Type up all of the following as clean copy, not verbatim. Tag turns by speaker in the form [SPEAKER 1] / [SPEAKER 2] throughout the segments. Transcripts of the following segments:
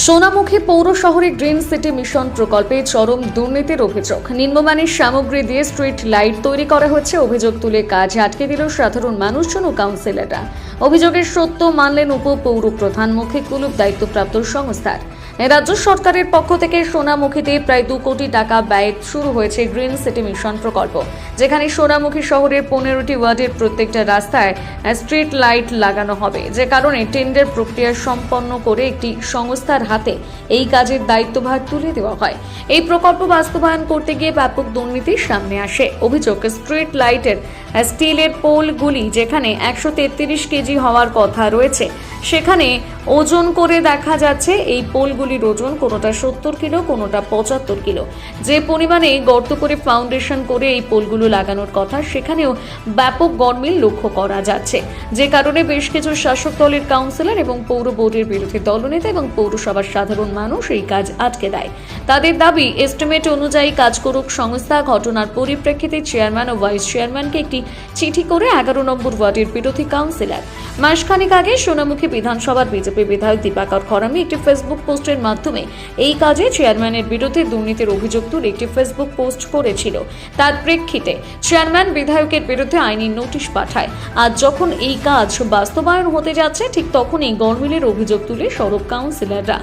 [SPEAKER 1] সোনামুখী পৌর শহরে green city mission প্রকল্পে চরম দুর্নীতির অভিযোগ। নিম্নমানের সামগ্রী দিয়ে স্ট্রিট লাইট তৈরি করা হচ্ছে। অভিযোগ তুলে কাজ আটকে দিল সাধারণ মানুষজন ও কাউন্সিলররা। অভিযোগের সত্য মানলেন উপপৌর প্রধান মুখিকুলুপ দায়িত্বপ্রাপ্ত সংস্থার। রাজ্য সরকারের পক্ষ থেকে সোনামুখীতে প্রায় 2 কোটি টাকা ব্যয়ে শুরু হয়েছে গ্রিন সিটি মিশন প্রকল্প, যেখানে সোনামুখী শহরের 15টি ওয়ার্ডের প্রত্যেকটা রাস্তায় স্ট্রিট লাইট লাগানো হবে। যে কারণে টেন্ডার প্রক্রিয়া সম্পন্ন করে একটি সংস্থার হাতে এই কাজের দায়িত্বভার তুলে দেওয়া হয়। এই প্রকল্প বাস্তবায়ন করতে গিয়ে ব্যাপক দুর্নীতির সামনে আসে। অভিযোগ, স্ট্রিট লাইটের স্টিলের পোলগুলি যেখানে 133 কেজি হওয়ার কথা রয়েছে, সেখানে ওজন করে দেখা যাচ্ছে এই পোলগুলির ওজন কোনোটা 70 কিলো, কোনোটা 75 কিলো। যে পরিমাণে গর্ত করে ফাউন্ডেশন করে এই পোলগুলো লাগানোর কথা, সেখানেও ব্যাপক গরমিল লক্ষ্য করা যাচ্ছে। যে কারণে বেশ কিছু শাসক দলের কাউন্সিলর এবং পৌর বোর্ডের বিরোধী দলনেতা এবং পৌরসভার সাধারণ মানুষ এই কাজ আটকে দেয়। তাদের দাবি, এস্টিমেট অনুযায়ী কাজ করুক সংস্থা। ঘটনার পরিপ্রেক্ষিতে চেয়ারম্যান ও ভাইস চেয়ারম্যানকে একটি চিঠি করে 11 নম্বর ওয়ার্ডের বিরোধী কাউন্সিলর। মাসখানেক আগে সোনামুখী বিধানসভার বিজেপি বিধায়ক দীপাকর খরামি একটি ফেসবুক পোস্টের মাধ্যমে এই কাজে চেয়ারম্যানের বিরুদ্ধে দুর্নীতির অভিযোগ তুলে একটি ফেসবুক পোস্ট করেছিল। তার প্রেক্ষিতে চেয়ারম্যান বিধায়কের বিরুদ্ধে আইনি নোটিশ পাঠায়। আজ যখন এই কাজ বাস্তবায়ন হতে যাচ্ছে, ঠিক তখনই গরমিলের অভিযোগ তুলে সরব কাউন্সিলররা।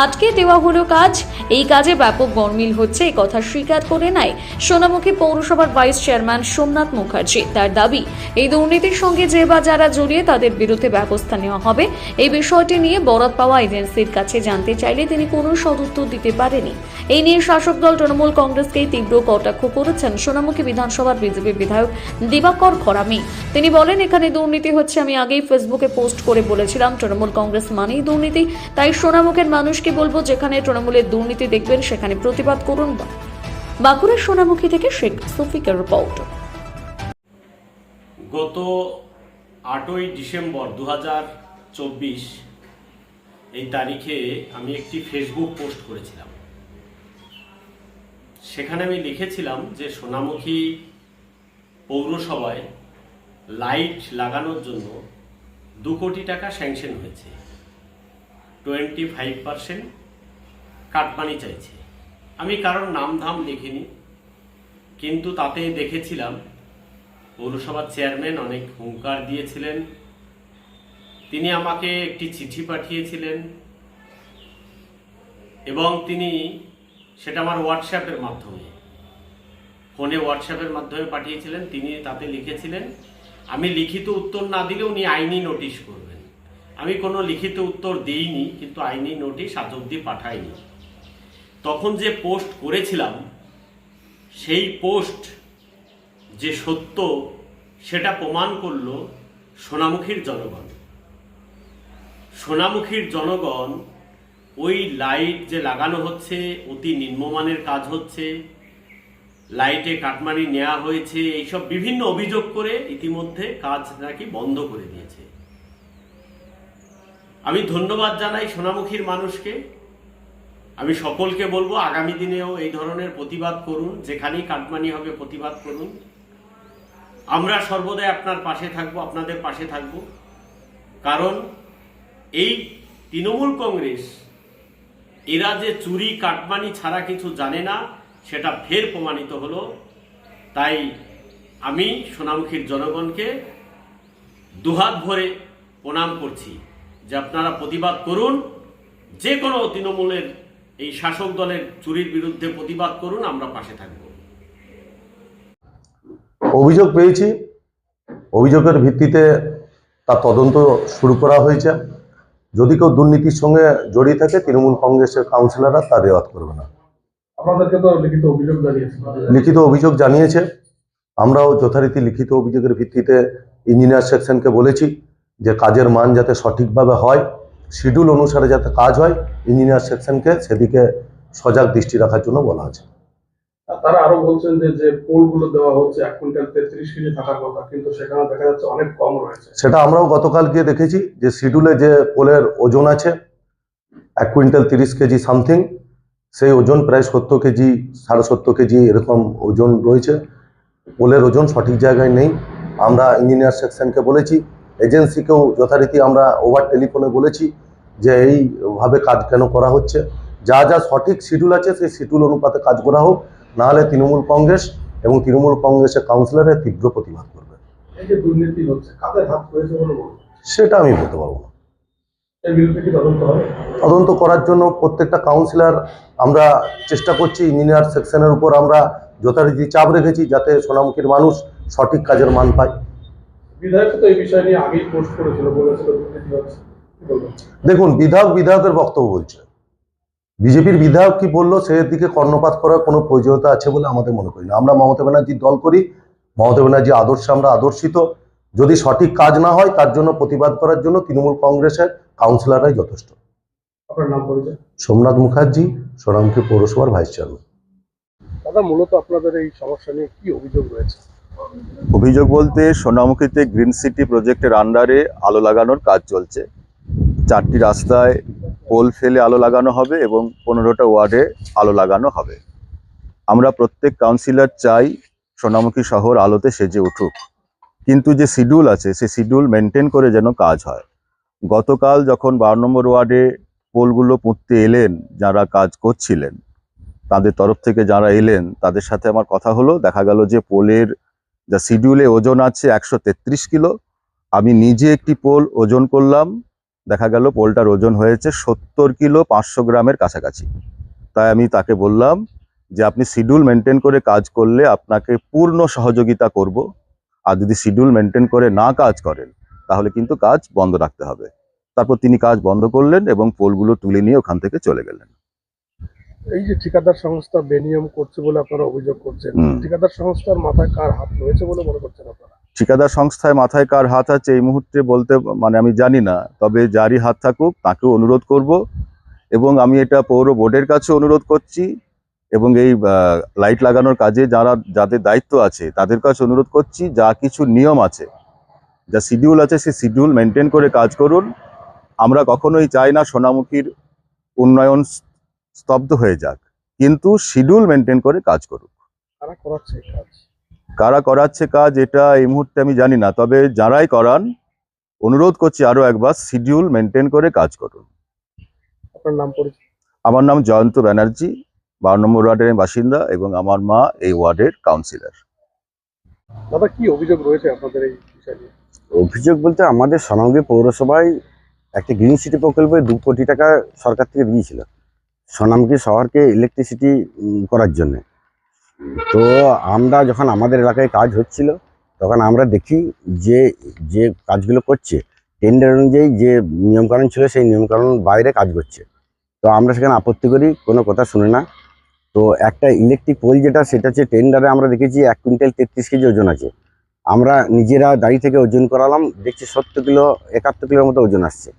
[SPEAKER 1] আটকে দেওয়া হলো কাজ। এই কাজে ব্যাপক গরমিল হচ্ছে, এই কথা স্বীকার করে নেয় সোনামুখী পৌরসভার ভাইস চেয়ারম্যান সোমনাথ মুখার্জি। তার দাবি, এই দুর্নীতির সঙ্গে যে বা যারা জড়িয়ে তাদের বিরুদ্ধে ব্যবস্থা নেওয়া হবে। এই বিষয়টি নিয়ে বরাত পাওয়া এজেন্সির কাছে জানতে চাইলে তিনি কোনো সদুত্তর দিতে পারেনি। এই নিয়ে শাসক দল তৃণমূল কংগ্রেসকে তীব্র কটাক্ষ করেছেন সোনামুখী বিধানসভার বিজেপি বিধায়ক দীপাকর খরামি। তিনি বলেন, এখানে দুর্নীতি হচ্ছে। আমি আগেই ফেসবুকে পোস্ট করে বলেছিলাম, তৃণমূল কংগ্রেস মানেই দুর্নীতি। তাই সোনামুখীর মানুষকে বলবো, যেখানে তৃণমূলের দুর্নীতি দেখবেন সেখানে প্রতিবাদ করুন। বাঁকুড়ার সোনামুখী থেকে শেখ সফিকের রিপোর্ট।
[SPEAKER 2] গত 8ই ডিসেম্বর 2024 এই তারিখে আমি একটি ফেসবুক পোস্ট করেছিলাম। সেখানে আমি লিখেছিলাম যে সোনামুখী পৌরসভায় লাইট লাগানোর জন্য 2 কোটি টাকা স্যাংশন হয়েছে। 25% কাটমানি চাইছে। আমি কারোর নাম ধাম লিখিনি, কিন্তু তাতে দেখেছিলাম পৌরসভার চেয়ারম্যান অনেক হুঙ্কার দিয়েছিলেন। তিনি আমাকে একটি চিঠি পাঠিয়েছিলেন এবং তিনি সেটা আমার হোয়াটসঅ্যাপের মাধ্যমে, ফোনে হোয়াটসঅ্যাপের মাধ্যমে পাঠিয়েছিলেন। তিনি তাতে লিখেছিলেন, আমি লিখিত উত্তর না দিলে উনি আইনি নোটিশ করবেন। আমি কোনো লিখিত উত্তর দিইনি, কিন্তু আইনি নোটিশ আজ অবধি পাঠাইনি। তখন যে পোস্ট করেছিলাম, সেই পোস্ট যে সত্য সেটা প্রমাণ করল সোনামুখীর জনগণ। সোনামুখীর জনগণ ওই লাইট যে লাগানো হচ্ছে, অতি নিম্নমানের কাজ হচ্ছে, লাইটে কাটমানি নেওয়া হয়েছে, এইসব বিভিন্ন অভিযোগ করে ইতিমধ্যে কাজ নাকি বন্ধ করে দিয়েছে। আমি ধন্যবাদ জানাই সোনামুখীর মানুষকে। আমি সকলকে বলবো, আগামী দিনেও এই ধরনের প্রতিবাদ করুন। যেখানেই কাটমানি হবে প্রতিবাদ করুন। আমরা সর্বদাই আপনার পাশে থাকবো, আপনাদের পাশে থাকব। কারণ এই তৃণমূল কংগ্রেস, এরা যে চুরি কাটমানি ছাড়া কিছু জানে না, সেটা ফের প্রমাণিত হলো। তাই আমি সোনামুখীর জনগণকে দুহাত ভরে প্রণাম করছি যে আপনারা প্রতিবাদ করুন। যে কোনো তৃণমূলের এই শাসক দলের চুরির বিরুদ্ধে প্রতিবাদ করুন, আমরা পাশে থাকব।
[SPEAKER 3] অভিযোগ পেয়েছি, অভিযোগের ভিত্তিতে তার তদন্ত শুরু করা হয়েছে। যদি কেউ দুর্নীতির সঙ্গে জড়িয়ে থাকে, তৃণমূল কংগ্রেসের কাউন্সিলররা তা রেওয়াত করবে না।
[SPEAKER 4] আপনাদেরকে তো লিখিত অভিযোগ জানিয়েছে।
[SPEAKER 3] লিখিত অভিযোগ জানিয়েছে। আমরাও যথারীতি লিখিত অভিযোগের ভিত্তিতে ইঞ্জিনিয়ার সেকশনকে বলেছি যে কাজের মান যাতে সঠিকভাবে হয়, শিডিউল অনুসারে যাতে কাজ হয়, ইঞ্জিনিয়ার সেকশনকে সেদিকে সজাগ দৃষ্টি রাখার জন্য বলা আছে।
[SPEAKER 4] তারা আরো বলছেন যে পোলগুলো দেওয়া হচ্ছে 1 কুইন্টাল 33 কেজি থাকার কথা, কিন্তু সেখানে দেখা যাচ্ছে অনেক কম রয়েছে।
[SPEAKER 3] সেটা আমরাও গতকাল গিয়ে দেখেছি যে শিডিউলে যে পোলের ওজন আছে 1 কুইন্টাল 30 কেজি সামথিং, সেই ওজন প্রায় 70 কেজি, 70.5 কেজি এরকম ওজন রয়েছে। পোলের ওজন সঠিক জায়গায় নেই। আমরা ইঞ্জিনিয়ার সেকশনকে বলেছি, এজেন্সিকেও যথারীতি আমরা ওভার টেলিফোনে বলেছি যে এইভাবে কাজ কেন করা হচ্ছে। যা যা সঠিক শিডিউল আছে সেই শিডিউল অনুপাতে কাজ করা হোক, নাহলে তৃণমূল কংগ্রেস এবং তৃণমূল কংগ্রেসের কাউন্সিলরের তীব্র প্রতিবাদ করবে।
[SPEAKER 4] এই যে দুর্নীতি হচ্ছে, কাদের হাত রয়েছে বলে মনে হয়?
[SPEAKER 3] সেটা আমি বলতে পারবো না।
[SPEAKER 4] এর বিরুদ্ধে কি তদন্ত হবে?
[SPEAKER 3] তদন্ত করার জন্য প্রত্যেকটা কাউন্সিলর আমরা চেষ্টা করছি, ইঞ্জিনিয়ার সেকশনের উপর আমরা যথারীতি চাপ রেখেছি যাতে সোনামুখীর মানুষ সঠিক কাজের মান পায়।
[SPEAKER 4] বিধায়ক তো এই বিষয় নিয়ে আগেই পোস্ট করেছিল, বলেছিল দুর্নীতি হচ্ছে, কি বলবেন?
[SPEAKER 3] দেখুন, বিধায়কের বক্তব্য বলছে, বিজেপির বিধায়ক কি বললো সেই দিকে কর্ণপাত করার কোনো প্রয়োজনীয়তা আছে বলে আমাদের মনে করি না। আমরা মমতা ব্যানার্জির দল করি, মমতা ব্যানার্জির আদর্শে আমরা আদর্শিত। যদি সঠিক কাজ না হয় তার জন্য প্রতিবাদ করার জন্য তৃণমূল কংগ্রেসের কাউন্সিলররাই যথেষ্ট।
[SPEAKER 4] আপনার নাম পরিচয়?
[SPEAKER 3] সোমনাথ মুখার্জি, সোনামুখী পৌরসভার ভাইস চেয়ারম্যান।
[SPEAKER 4] দাদা, মূলত আপনাদের এই সমস্যা নিয়ে কি অভিযোগ রয়েছে?
[SPEAKER 5] অভিযোগ বলতে সোনামুখীতে গ্রিন সিটি প্রজেক্টের আন্ডারে আলো লাগানোর কাজ চলছে। 4টি রাস্তায় পোল ফেলে আলো লাগানো হবে এবং 15টা ওয়ার্ডে আলো লাগানো হবে। আমরা প্রত্যেক কাউন্সিলর চাই সোনামুখী শহর আলোতে সেজে উঠুক, কিন্তু যে শিডিউল আছে সেই শিডিউল মেনটেন করে যেন কাজ হয়। গতকাল যখন 12 নম্বর ওয়ার্ডে পোলগুলো পুঁততে এলেন যারা কাজ করছিলেন, তাদের তরফ থেকে যারা এলেন তাদের সাথে আমার কথা হলো, দেখা গেল যে পোলের যা শিডিউলে ওজন আছে 133 কিলো। আমি নিজে একটি পোল ওজন করলাম, দেখা গেল পোলটার ওজন হয়েছে 70 কিলো 500 গ্রামের কাছাকাছি। তাই আমি তাকে বললাম যে আপনি শিডিউল মেনটেন করে কাজ করলে আপনাকে পূর্ণ সহযোগিতা করব, আর যদি শিডিউল মেনটেন করে না কাজ করেন তাহলে কিন্তু কাজ বন্ধ রাখতে হবে। তারপর তিনি কাজ বন্ধ করলেন এবং পোলগুলো তুলে নিয়ে ওখান থেকে চলে গেলেন।
[SPEAKER 4] এই যে ঠিকাদার সংস্থা বেনিয়ম করছে বলে আপনারা অভিযোগ করছেন, ঠিকাদার সংস্থার মাথায় কার হাত রয়েছে বলে মনে করছেন আপনারা?
[SPEAKER 5] ঠিকাদার সংস্থায় মাথায় কার হাত আছে এই মুহূর্তে বলতে আমি জানি না, তবে যারই হাত থাকুক তাকেও অনুরোধ করব, এবং আমি এটা পৌর বোর্ডের কাছে অনুরোধ করছি, এবং এই লাইট লাগানোর কাজে যাদের দায়িত্ব আছে তাদের কাছে অনুরোধ করছি, যা কিছু নিয়ম আছে, যা শিডিউল আছে সেই শিডিউল মেনটেন করে কাজ করুন। আমরা কখনোই চাই না সোনামুখীর উন্নয়ন স্তব্ধ হয়ে যাক, কিন্তু শিডিউল মেনটেন করে কাজ করুক।
[SPEAKER 4] কারা করাচ্ছে কাজ?
[SPEAKER 5] কারা করাচ্ছে কাজ এটা এই মুহূর্তে আমি জানি না, তবে যারাই করান অনুরোধ করছি আরো একবার শিডিউল মেনটেন করে কাজ করুন।
[SPEAKER 4] আপনার নাম পরিচয়?
[SPEAKER 5] আমার নাম জয়ন্ত ব্যানার্জি, 12 নম্বর ওয়ার্ডের বাসিন্দা এবং আমার মা এই ওয়ার্ডের কাউন্সিলর।
[SPEAKER 4] দাদা, কি অভিযোগ রয়েছে আপনাদের এই বিষয় নিয়ে?
[SPEAKER 6] অভিযোগ বলতে আমাদের সোনামুখী পৌরসভায় একটা গ্রিন সিটি প্রকল্পে 2 কোটি টাকা সরকার থেকে দিয়েছিল সোনামুখী শহরকে ইলেকট্রিসিটি করার জন্য। তো আমরা যখন আমাদের এলাকায় কাজ হচ্ছিল তখন আমরা দেখি যে যে কাজগুলো করছে টেন্ডার অনুযায়ী যে নিয়মকানুন ছিল সেই নিয়মকানুন বাইরে কাজ করছে। তো আমরা সেখানে আপত্তি করি, কোনো কথা শুনে না। তো একটা ইলেকট্রিক পোল যেটা, সেটা হচ্ছে টেন্ডারে আমরা দেখেছি 1 কুইন্টাল 33 কেজি ওজন আছে। আমরা নিজেরা দাঁড়িয়ে থেকে ওজন করালাম, দেখছি 70 কিলো 71 কিলোর মতো ওজন আসছে।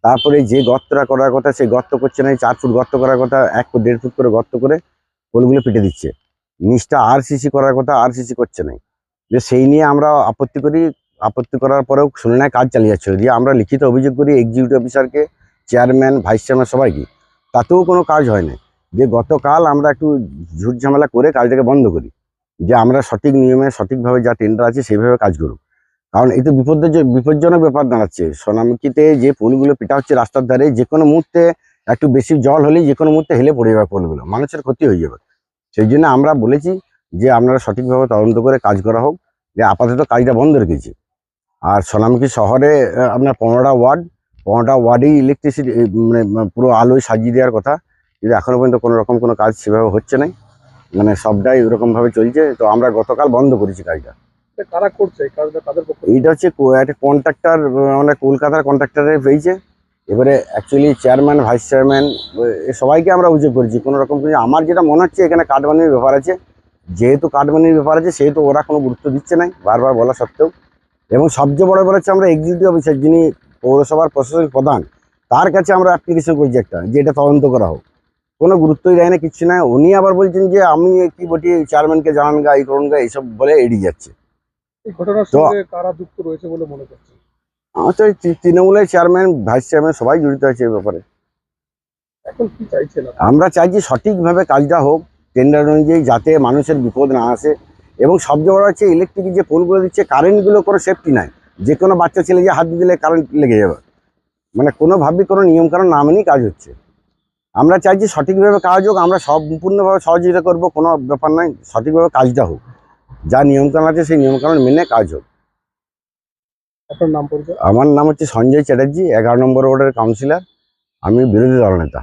[SPEAKER 6] তারপরে যে গর্তটা করার কথা সেই গর্ত করছে না, 4 ফুট গর্ত করার কথা 1.5 ফুট করে গর্ত করে পোলগুলো পিটে দিচ্ছে। নিচটা আরসিসি করার কথা আরসিসি করছে না। যে সেই নিয়ে আমরা আপত্তি করি, আপত্তি করার পরেও শুনে নেয়, কাজ চালিয়ে যাচ্ছিল। দিয়ে আমরা লিখিত অভিযোগ করি এক্সিকিউটিভ অফিসারকে, চেয়ারম্যান, ভাইস চেয়ারম্যান সবাইকে, তাতেও কোনো কাজ হয় না। যে গতকাল আমরা একটু ঝুট ঝামেলা করে কাজটাকে বন্ধ করি, যে আমরা সঠিক নিয়মে সঠিকভাবে যা টেন্ডার আছে সেইভাবে কাজ করুক। কারণ এই তো বিপজ্জনক ব্যাপার দাঁড়াচ্ছে। সোনামুখীতে যে পোলগুলো পিটা হচ্ছে রাস্তার ধারে, যে কোনো মুহূর্তে একটু বেশি জল হলেই যে কোনো মুহূর্তে হেলে পড়ে যাবে পোলগুলো, মানুষের ক্ষতি হয়ে যাবে। সেই জন্য আমরা বলেছি যে আপনারা সঠিকভাবে তদন্ত করে কাজ করা হোক। যে আপাতত কাজটা বন্ধ রেখেছি। আর সোনামুখী শহরে আপনার 15টা ওয়ার্ডেই ইলেকট্রিসিটি মানে পুরো আলোয় সাজিয়ে দেওয়ার কথা, কিন্তু এখনো পর্যন্ত কোনো রকম কোনো কাজ সেভাবে হচ্ছে না, মানে সবটাই ওরকমভাবে চলছে। তো আমরা গতকাল বন্ধ করেছি কাজটা।
[SPEAKER 4] কারা করছে এই কাজটা, কাদের পক্ষে?
[SPEAKER 6] এইটা হচ্ছে একটা কন্ট্রাক্টর, মানে কলকাতার কন্ট্রাক্টরে পেয়েছে। এবারে অ্যাকচুয়ালি চেয়ারম্যান, ভাইস চেয়ারম্যান সবাইকে আমরা অভিযোগ করেছি। কোনো রকম কিছু, আমার যেটা মনে হচ্ছে এখানে কাটমানির ব্যাপার আছে। যেহেতু কাটমানির ব্যাপার আছে সেহেতু ওরা কোনো গুরুত্ব দিচ্ছে না বারবার বলা সত্ত্বেও। এবং সবচেয়ে বড় ব্যাপার হচ্ছে আমরা এক্সিকিউটিভ অফিসার, যিনি পৌরসভার প্রশাসনিক প্রধান, তার কাছে আমরা অ্যাপ্লিকেশন করছি একটা, যে এটা তদন্ত করা হোক। কোনো গুরুত্বই দেয় না, কিচ্ছু না। উনি আবার বলছেন যে আমি কি বটি চেয়ারম্যানকে জানান গা, এই করুন গা, এইসব বলে এড়িয়ে যাচ্ছে।
[SPEAKER 4] এই ঘটনার সঙ্গে কারা যুক্ত রয়েছে বলে মনে করছেন?
[SPEAKER 6] আমার তো তৃণমূলের চেয়ারম্যান, ভাইস চেয়ারম্যান সবাই জড়িত আছে এই ব্যাপারে।
[SPEAKER 4] এখন কি চাইছেন?
[SPEAKER 6] আমরা চাইছি সঠিকভাবে কাজটা হোক টেন্ডার অনুযায়ী, যাতে মানুষের বিপদ না আসে। এবং সবচেয়ে বড় হচ্ছে ইলেকট্রিক যে পোলগুলো দিচ্ছে, কারেন্টগুলো কোনো সেফটি নাই। যে কোনো বাচ্চা ছেলে যে হাত দিয়ে দিলে কারেন্ট লেগে যাবে। মানে কোনোভাবেই কোনো নিয়মকানুন না মেনেই কাজ হচ্ছে। আমরা চাইছি সঠিকভাবে কাজ হোক, আমরা সম্পূর্ণভাবে সহযোগিতা করব, কোনো ব্যাপার নয়, সঠিকভাবে কাজটা হোক, যা নিয়মকানুন আছে সেই নিয়মকানুন মেনে কাজ হোক।
[SPEAKER 4] আপনার নাম পরিচয়?
[SPEAKER 6] আমার নাম হচ্ছে সঞ্জয় চ্যাটার্জি, 11 নম্বর ওয়ার্ডের কাউন্সিলর, আমি বিরোধী দলনেতা।